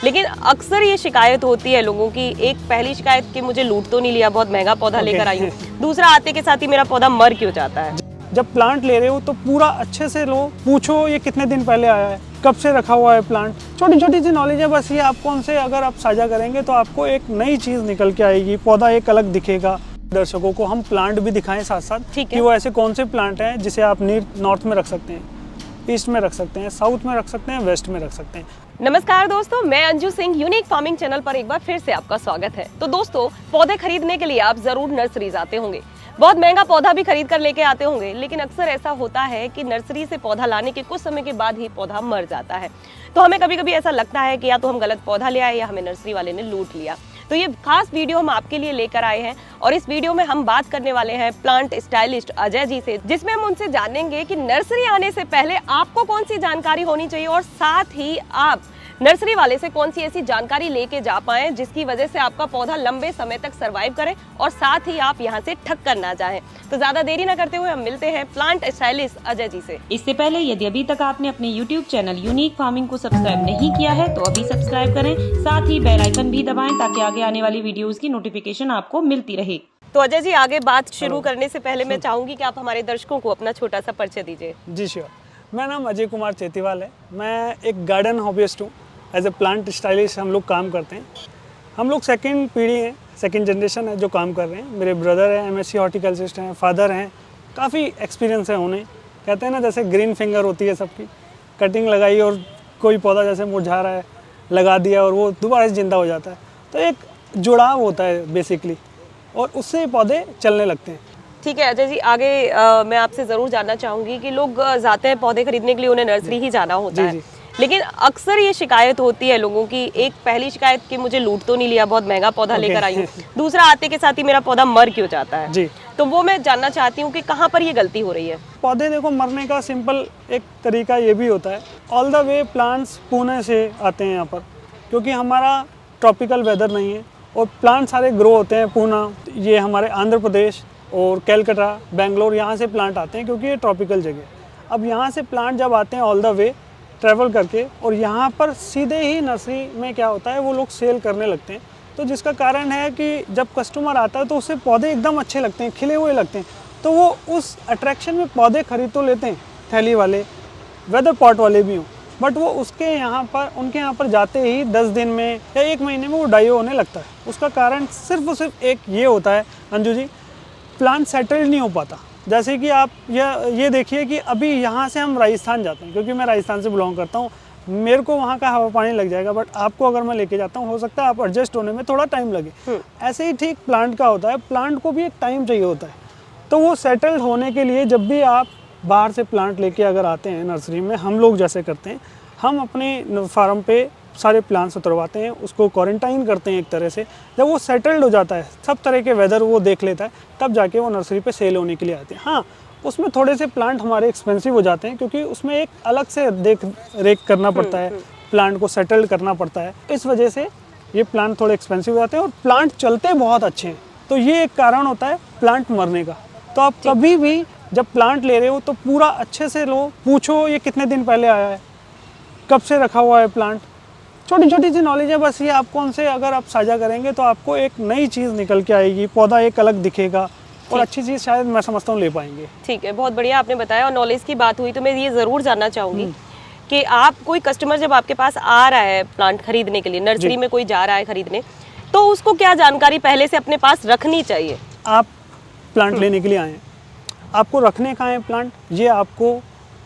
लेकिन अक्सर ये शिकायत होती है लोगों की। एक पहली शिकायत कि मुझे लूट तो नहीं लिया, बहुत महंगा पौधा लेकर आई हूँ। दूसरा, आते के साथ ही मेरा पौधा मर क्यों जाता है। जब प्लांट ले रहे हो तो पूरा अच्छे से लो, पूछो ये कितने दिन पहले आया है, कब से रखा हुआ है प्लांट। छोटी छोटी सी नॉलेज है बस, ये आपको उनसे अगर आप साझा करेंगे तो आपको एक नई चीज़ निकल के आएगी, पौधा एक अलग दिखेगा। दर्शकों को हम प्लांट भी दिखाएं साथ साथ कि वो ऐसे कौन से प्लांट हैं जिसे आप नॉर्थ में रख सकते हैं, ईस्ट में रख सकते हैं, साउथ में रख सकते हैं, वेस्ट में रख सकते हैं। नमस्कार दोस्तों, मैं Anju Singh unique farming channel पर एक बार फिर से आपका स्वागत है। तो दोस्तों, पौधे खरीदने के लिए आप जरूर नर्सरीज आते होंगे, बहुत महंगा पौधा भी खरीद कर लेके आते होंगे। लेकिन अक्सर ऐसा होता है कि नर्सरी से पौधा लाने के कुछ समय के बाद ही पौधा मर जाता है। तो हमें कभी कभी ऐसा लगता है कि या तो हम गलत पौधा ले आए या हमें नर्सरी वाले ने लूट लिया। तो ये खास वीडियो हम आपके लिए लेकर आए हैं और इस वीडियो में हम बात करने वाले हैं प्लांट स्टाइलिस्ट अजय जी से, जिसमें हम उनसे जानेंगे कि नर्सरी आने से पहले आपको कौन सी जानकारी होनी चाहिए और साथ ही आप नर्सरी वाले से कौन सी ऐसी जानकारी लेके जा पाएं जिसकी वजह से आपका पौधा लंबे समय तक सरवाइव करे और साथ ही आप यहां से ठग कर ना जाएं। तो ज्यादा देरी ना करते हुए हम मिलते हैं प्लांट स्टाइलिस्ट अजय जी से। इससे पहले यदि अभी तक आपने अपने YouTube चैनल यूनिक फार्मिंग को सब्सक्राइब नहीं किया है तो अभी सब्सक्राइब करें, साथ ही बेल आइकन भी दबाएं ताकि आगे आने वाली वीडियोस की नोटिफिकेशन आपको मिलती रहे। तो अजय जी, आगे बात शुरू करने से पहले मैं चाहूंगी कि आप हमारे दर्शकों को अपना छोटा सा परिचय दीजिए। जी श्योर, मेरा नाम अजय कुमार चेतीवाल है। मैं एक गार्डन हॉबिस्ट हूँ। एज ए प्लांट स्टाइलिस्ट हम लोग काम करते हैं। हम लोग सेकंड पीढ़ी हैं, सेकंड जनरेशन है जो काम कर रहे हैं। मेरे ब्रदर हैं, MSc हॉर्टिकल्चरिस्ट हैं, फादर हैं, काफ़ी एक्सपीरियंस है उन्हें। कहते हैं ना, जैसे ग्रीन फिंगर होती है सबकी, कटिंग लगाई और कोई पौधा जैसे मुरझा रहा है लगा दिया और वो दोबारा से जिंदा हो जाता है। तो एक जुड़ाव होता है बेसिकली, और उससे पौधे चलने लगते हैं। ठीक है अजय जी, आगे मैं आपसे ज़रूर जानना चाहूँगी कि लोग जाते हैं पौधे खरीदने के लिए, उन्हें नर्सरी ही जाना होता है। लेकिन अक्सर ये शिकायत होती है लोगों की। एक पहली शिकायत कि मुझे लूट तो नहीं लिया, बहुत महंगा पौधा लेकर आई हूँ। दूसरा, आते के साथ ही मेरा पौधा मर क्यों जाता है। जी, तो वो मैं जानना चाहती हूँ कि कहाँ पर ये गलती हो रही है। पौधे देखो, मरने का सिंपल एक तरीका ये भी होता है। All the way plants Pune से आते हैं यहाँ पर, क्योंकि हमारा ट्रॉपिकल वेदर नहीं है और प्लांट सारे ग्रो होते हैं। पूना, ये हमारे आंध्र प्रदेश और कैलकाटा, बेंगलोर, यहाँ से प्लांट आते हैं क्योंकि ये ट्रॉपिकल जगह है। अब यहाँ से प्लांट जब आते हैं ऑल द वे ट्रैवल करके, और यहाँ पर सीधे ही नर्सरी में क्या होता है, वो लोग सेल करने लगते हैं। तो जिसका कारण है कि जब कस्टमर आता है तो उससे पौधे एकदम अच्छे लगते हैं, खिले हुए लगते हैं, तो वो उस अट्रैक्शन में पौधे खरीद तो लेते हैं, थैली वाले, वेदर पॉट वाले भी हों, बट वो उसके यहाँ पर, उनके यहाँ पर जाते ही 10 दिन में या 1 महीने में वो डाई होने लगता है। उसका कारण सिर्फ और सिर्फ एक ये होता है अंजू जी, प्लांट सेटल्ड नहीं हो पाता। जैसे कि आप ये देखिए कि अभी यहाँ से हम राजस्थान जाते हैं, क्योंकि मैं राजस्थान से बिलोंग करता हूँ, मेरे को वहाँ का हवा पानी लग जाएगा, बट आपको अगर मैं लेके जाता हूँ, हो सकता है आप एडजस्ट होने में थोड़ा टाइम लगे। ऐसे ही ठीक प्लांट का होता है, प्लांट को भी एक टाइम चाहिए होता है। तो वो सेटल्ड होने के लिए जब भी आप बाहर से प्लांट लेके अगर आते हैं नर्सरी में, हम लोग जैसे करते हैं, हम अपने फार्म पे सारे प्लांट्स उतरवाते हैं, उसको क्वारंटाइन करते हैं एक तरह से। जब वो सेटल्ड हो जाता है, सब तरह के वेदर वो देख लेता है, तब जाके वो नर्सरी पे सेल होने के लिए आते हैं। हाँ, उसमें थोड़े से प्लांट हमारे एक्सपेंसिव हो जाते हैं, क्योंकि उसमें एक अलग से देख रेख करना पड़ता है, प्लांट को सेटल्ड करना पड़ता है। इस वजह से ये प्लांट थोड़े एक्सपेंसिव हो जाते हैं और प्लांट चलते बहुत अच्छे हैं। तो ये एक कारण होता है प्लांट मरने का। तो आप कभी भी जब प्लांट ले रहे हो तो पूरा अच्छे से लो, पूछो ये कितने दिन पहले आया है, कब से रखा हुआ है प्लांट। छोटी छोटी सी नॉलेज है बस, ये आपको उनसे अगर आप साझा करेंगे तो आपको एक नई चीज़ निकल के आएगी, पौधा एक अलग दिखेगा और अच्छी चीज़ शायद मैं समझता हूँ ले पाएंगे। ठीक है, बहुत बढ़िया आपने बताया। और नॉलेज की बात हुई तो मैं ये ज़रूर जानना चाहूँगी कि आप, कोई कस्टमर जब आपके पास आ रहा है प्लांट खरीदने के लिए, नर्सरी में कोई जा रहा है खरीदने, तो उसको क्या जानकारी पहले से अपने पास रखनी चाहिए। आप प्लांट लेने के लिए आए हैं, आपको रखने कहाँ है प्लांट, ये आपको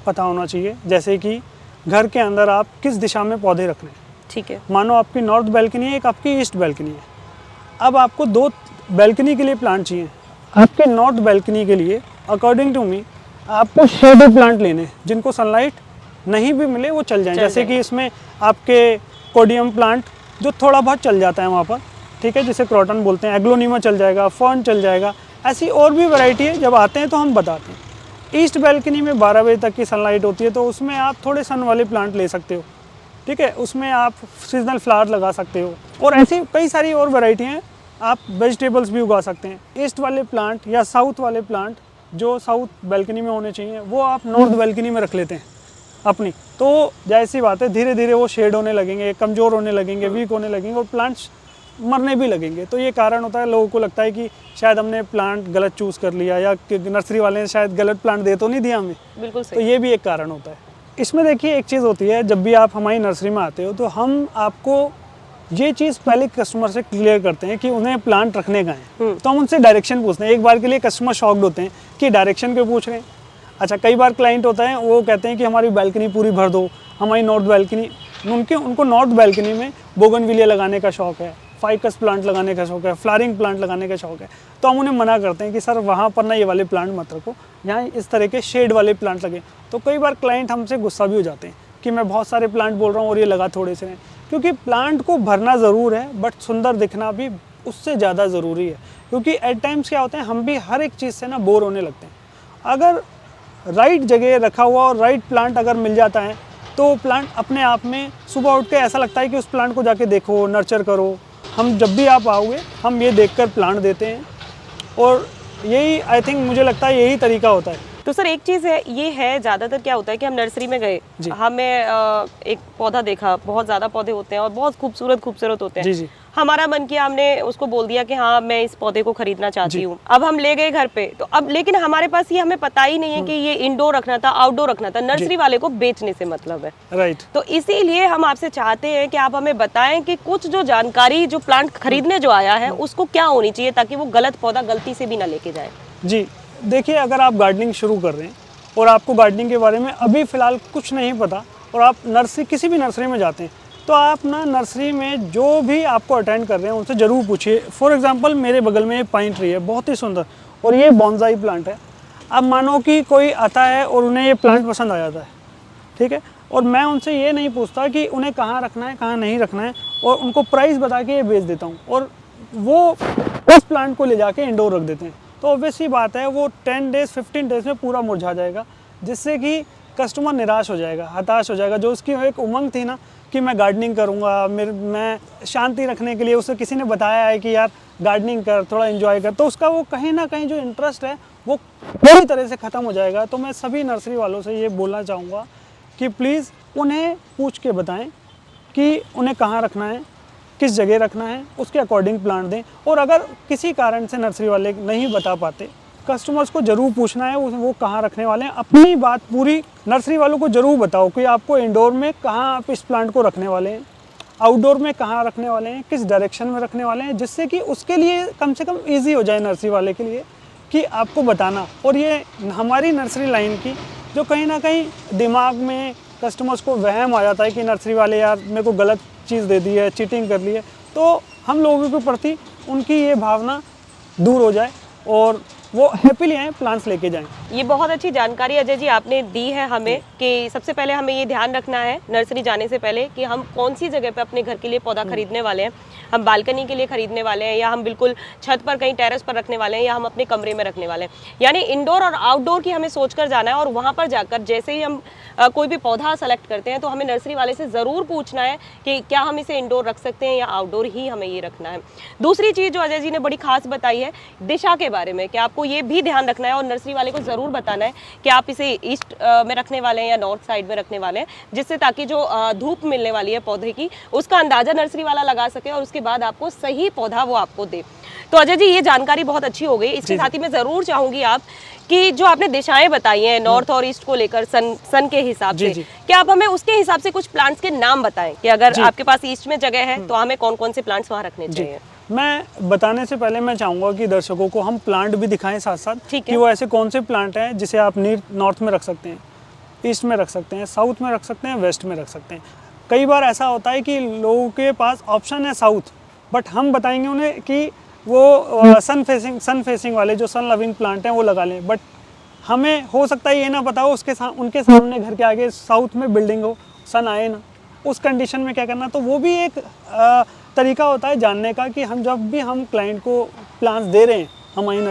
पता होना चाहिए। जैसे कि घर के अंदर आप किस दिशा में पौधे रख रहे हैं। ठीक है, मानो आपकी नॉर्थ बैल्कनी है, एक आपकी ईस्ट बैल्कनी है। अब आपको 2 बैल्कनी के लिए प्लांट चाहिए। आपके नॉर्थ बैल्कनी के लिए अकॉर्डिंग टू मी आपको शेडो प्लांट लेने, जिनको सनलाइट नहीं भी मिले वो चल जाएं। जैसे कि इसमें आपके कोडियम प्लांट जो थोड़ा बहुत चल जाता है वहाँ पर, ठीक है, जिसे क्रॉटन बोलते हैं, एग्लोनीमा चल जाएगा, फर्न चल जाएगा, ऐसी और भी वैरायटी है। जब आते हैं तो हम बताते हैं। ईस्ट बैल्कनी में 12 बजे तक की सनलाइट होती है, तो उसमें आप थोड़े सन वाले प्लांट ले सकते हो, ठीक है, उसमें आप सीजनल फ्लावर लगा सकते हो, और ऐसी कई सारी और वैरायटी हैं। आप वेजिटेबल्स भी उगा सकते हैं। ईस्ट वाले प्लांट या साउथ वाले प्लांट जो साउथ बैल्कनी में होने चाहिए, वो आप नॉर्थ बैल्कनी में रख लेते हैं। अपनी, तो जैसी बात है धीरे धीरे वो शेड होने लगेंगे, कमज़ोर होने लगेंगे, वीक होने लगेंगे और प्लांट्स मरने भी लगेंगे। तो ये कारण होता है, लोगों को लगता है कि शायद हमने प्लांट गलत चूज़ कर लिया या कि नर्सरी वाले ने शायद गलत प्लांट दे तो नहीं दिया हमें। बिल्कुल तो सही। ये भी एक कारण होता है। इसमें देखिए एक चीज़ होती है, जब भी आप हमारी नर्सरी में आते हो तो हम आपको ये चीज़ पहले कस्टमर से क्लियर करते हैं कि उन्हें प्लांट रखने का है। तो हम उनसे डायरेक्शन पूछते हैं। एक बार के लिए कस्टमर शॉक्ड होते हैं कि डायरेक्शन क्यों पूछ रहे हैं। अच्छा, कई बार क्लाइंट होता है वो कहते हैं कि हमारी बैल्कनी पूरी भर दो, हमारी नॉर्थ बैल्कनी, उनको नॉर्थ बैल्कनी में बोगनविलिया लगाने का शौक़ है, फाइकस प्लांट लगाने का शौक़ है, फ्लावरिंग प्लांट लगाने का शौक़ है। तो हम उन्हें मना करते हैं कि सर वहाँ पर ना ये वाले प्लांट मत रखो, यहाँ इस तरह के शेड वाले प्लांट लगे। तो कई बार क्लाइंट हमसे गुस्सा भी हो जाते हैं कि मैं बहुत सारे प्लांट बोल रहा हूँ और ये लगा थोड़े से हैं। क्योंकि प्लांट को भरना ज़रूर है, बट सुंदर दिखना भी उससे ज़्यादा ज़रूरी है। क्योंकि एट टाइम्स क्या होते हैं, हम भी हर एक चीज़ से ना बोर होने लगते हैं। अगर राइट जगह रखा हुआ और राइट प्लांट अगर मिल जाता है तो प्लांट अपने आप में सुबह उठ के ऐसा लगता है कि उस प्लांट को जाके देखो, नर्चर करो। हम जब भी आप आओगे हम ये देखकर प्लांट देते हैं और यही आई थिंक मुझे लगता है यही तरीका होता है। तो सर एक चीज़ है, ये है ज़्यादातर क्या होता है कि हम नर्सरी में गए, हमें एक पौधा देखा, बहुत ज़्यादा पौधे होते हैं और बहुत खूबसूरत होते हैं। जी जी। हमारा मन किया, हमने उसको बोल दिया कि हाँ मैं इस पौधे को खरीदना चाहती हूँ। अब हम ले गए घर पे, तो अब लेकिन हमारे पास ये हमें पता ही नहीं है कि ये इंडोर रखना था, आउटडोर रखना था। नर्सरी वाले को बेचने से मतलब है। राइट। तो इसीलिए हम आपसे चाहते हैं कि आप हमें बताएं कि कुछ जो जानकारी जो प्लांट खरीदने जो आया है उसको क्या होनी चाहिए, ताकि वो गलत पौधा गलती से भी ना लेके जाए। जी देखिए, अगर आप गार्डनिंग शुरू कर रहे हैं और आपको गार्डनिंग के बारे में अभी फ़िलहाल कुछ नहीं पता और आप किसी भी नर्सरी में जाते हैं, तो आप ना नर्सरी में जो भी आपको अटेंड कर रहे हैं उनसे ज़रूर पूछिए। फॉर एग्जांपल मेरे बगल में पाइन ट्री है, बहुत ही सुंदर, और ये बॉन्साई प्लांट है। अब मानो कि कोई आता है और उन्हें ये प्लांट पसंद आ जाता है, ठीक है, और मैं उनसे ये नहीं पूछता कि उन्हें कहाँ रखना है कहाँ नहीं रखना है, और उनको प्राइस बता के ये बेच देता हूँ और वो उस प्लांट को ले जाके इंडोर रख देते हैं। तो ऑब्वियसली बात है वो 10 डेज़ 15 डेज़ में पूरा मुरझा जाएगा, जिससे कि कस्टमर निराश हो जाएगा, हताश हो जाएगा। जो उसकी एक उमंग थी ना कि मैं गार्डनिंग करूँगा, मैं शांति रखने के लिए, उसे किसी ने बताया है कि यार गार्डनिंग कर, थोड़ा एंजॉय कर, तो उसका वो कहीं ना कहीं जो इंटरेस्ट है वो पूरी तरह से ख़त्म हो जाएगा। तो मैं सभी नर्सरी वालों से ये बोलना चाहूँगा कि प्लीज़ उन्हें पूछ के बताएं कि उन्हें कहाँ रखना है, किस जगह रखना है, उसके अकॉर्डिंग प्लांट दें। और अगर किसी कारण से नर्सरी वाले नहीं बता पाते, कस्टमर्स को ज़रूर पूछना है वो कहाँ रखने वाले हैं। अपनी बात पूरी नर्सरी वालों को ज़रूर बताओ कि आपको इंडोर में कहाँ आप इस प्लांट को रखने वाले हैं, आउटडोर में कहाँ रखने वाले हैं, किस डायरेक्शन में रखने वाले हैं, जिससे कि उसके लिए कम से कम ईजी हो जाए नर्सरी वाले के लिए कि आपको बताना। और ये हमारी नर्सरी लाइन की जो कहीं ना कहीं दिमाग में कस्टमर्स को वहम आ जाता है कि नर्सरी वाले यार मेरे को गलत चीज़ दे दी है, चीटिंग कर ली है, तो हम लोगों के प्रति उनकी ये भावना दूर हो जाए और वो हैप्पीली आए, प्लांट्स लेके जाएं। ये बहुत अच्छी जानकारी अजय जी आपने दी है हमें कि सबसे पहले हमें ये ध्यान रखना है नर्सरी जाने से पहले कि हम कौन सी जगह पे अपने घर के लिए पौधा खरीदने वाले हैं। हम बालकनी के लिए खरीदने वाले हैं, या हम बिल्कुल छत पर कहीं टेरेस पर रखने वाले हैं, या हम अपने कमरे में रखने वाले हैं। यानी इंडोर और आउटडोर की हमें सोचकर जाना है, और वहाँ पर जाकर जैसे ही हम कोई भी पौधा सेलेक्ट करते हैं तो हमें नर्सरी वाले से ज़रूर पूछना है कि क्या हम इसे इंडोर रख सकते हैं या आउटडोर ही हमें ये रखना है। दूसरी चीज़ जो अजय जी ने बड़ी खास बताई है दिशा के बारे में, कि आपको ये भी ध्यान रखना है और नर्सरी वाले को ज़रूर बताना है कि आप इसे ईस्ट में रखने वाले हैं या नॉर्थ साइड में रखने वाले हैं, जिससे ताकि जो धूप मिलने वाली है पौधे की उसका अंदाज़ा नर्सरी वाला लगा सके और उसके बाद आपको सही पौधा वो आपको दे। तो अजय जी ये जानकारी बहुत अच्छी हो गई। इसके साथ ही मैं ज़रूर चाहूँगी आप कि जो आपने दिशाएं बताई हैं नॉर्थ और ईस्ट को लेकर सन के हिसाब से, क्या आप हमें उसके हिसाब से कुछ प्लांट्स के नाम बताएं कि अगर आपके पास ईस्ट में जगह है तो हमें कौन कौन से प्लांट्स वहाँ रखने चाहिए। मैं बताने से पहले मैं चाहूँगा कि दर्शकों को हम प्लांट भी दिखाएं साथ साथ कि वो ऐसे कौन से प्लांट हैं जिसे आप नॉर्थ में रख सकते हैं, ईस्ट में रख सकते हैं, साउथ में रख सकते हैं, वेस्ट में रख सकते हैं। कई बार ऐसा होता है कि लोगों के पास ऑप्शन है साउथ, बट हम बताएंगे उन्हें कि वो सन फेसिंग वाले जो सन लविंग प्लांट हैं वो लगा लें। बट हमें हो सकता है ये ना पता हो उनके सामने घर के आगे साउथ में बिल्डिंग हो, सन आए ना, उस कंडीशन में क्या करना। तो वो भी एक तरीका होता है जानने का कि हम जब भी हम क्लाइंट को प्लांट्स दे रहे हैं हमारी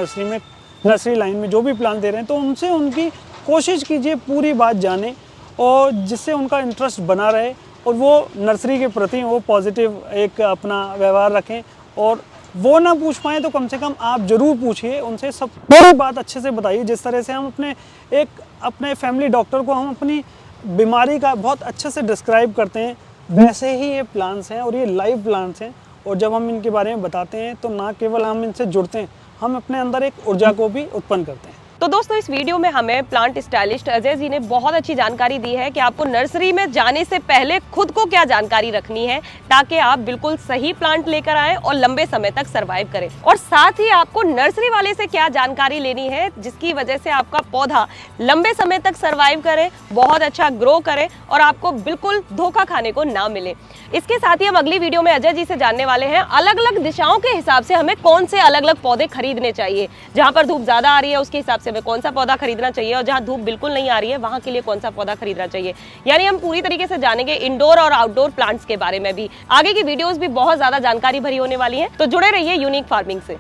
नर्सरी लाइन में जो भी प्लांट दे रहे हैं, तो उनसे उनकी कोशिश कीजिए पूरी बात जाने, और जिससे उनका इंटरेस्ट बना रहे और वो नर्सरी के प्रति वो पॉजिटिव एक अपना व्यवहार रखें। और वो ना पूछ पाएँ तो कम से कम आप ज़रूर पूछिए उनसे, सब पूरी बात अच्छे से बताइए, जिस तरह से हम अपने फैमिली डॉक्टर को हम अपनी बीमारी का बहुत अच्छे से डिस्क्राइब करते हैं, वैसे ही ये प्लांट्स हैं और ये लाइव प्लांट्स हैं। और जब हम इनके बारे में बताते हैं तो ना केवल हम इनसे जुड़ते हैं, हम अपने अंदर एक ऊर्जा को भी उत्पन्न करते हैं। तो दोस्तों इस वीडियो में हमें प्लांट स्टाइलिस्ट अजय जी ने बहुत अच्छी जानकारी दी है कि आपको नर्सरी में जाने से पहले खुद को क्या जानकारी रखनी है ताकि आप बिल्कुल सही प्लांट लेकर आएं और लंबे समय तक सरवाइव करें। और साथ ही आपको नर्सरी वाले से क्या जानकारी लेनी है जिसकी वजह से आपका पौधा लंबे समय तक सरवाइव करे, बहुत अच्छा ग्रो करे और आपको बिल्कुल धोखा खाने को ना मिले। इसके साथ ही हम अगली वीडियो में अजय जी से जानने वाले हैं अलग अलग दिशाओं के हिसाब से हमें कौन से अलग अलग पौधे खरीदने चाहिए। जहां पर धूप ज्यादा आ रही है उसके हिसाब से हमें कौन सा पौधा खरीदना चाहिए और जहां धूप बिल्कुल नहीं आ रही है वहां के लिए कौन सा पौधा खरीदना चाहिए। यानी हम पूरी तरीके से जानेंगे इंडोर और आउटडोर प्लांट्स के बारे में भी। आगे की वीडियोस भी बहुत ज्यादा जानकारी भरी होने वाली हैं, तो जुड़े रहिए यूनिक फार्मिंग से।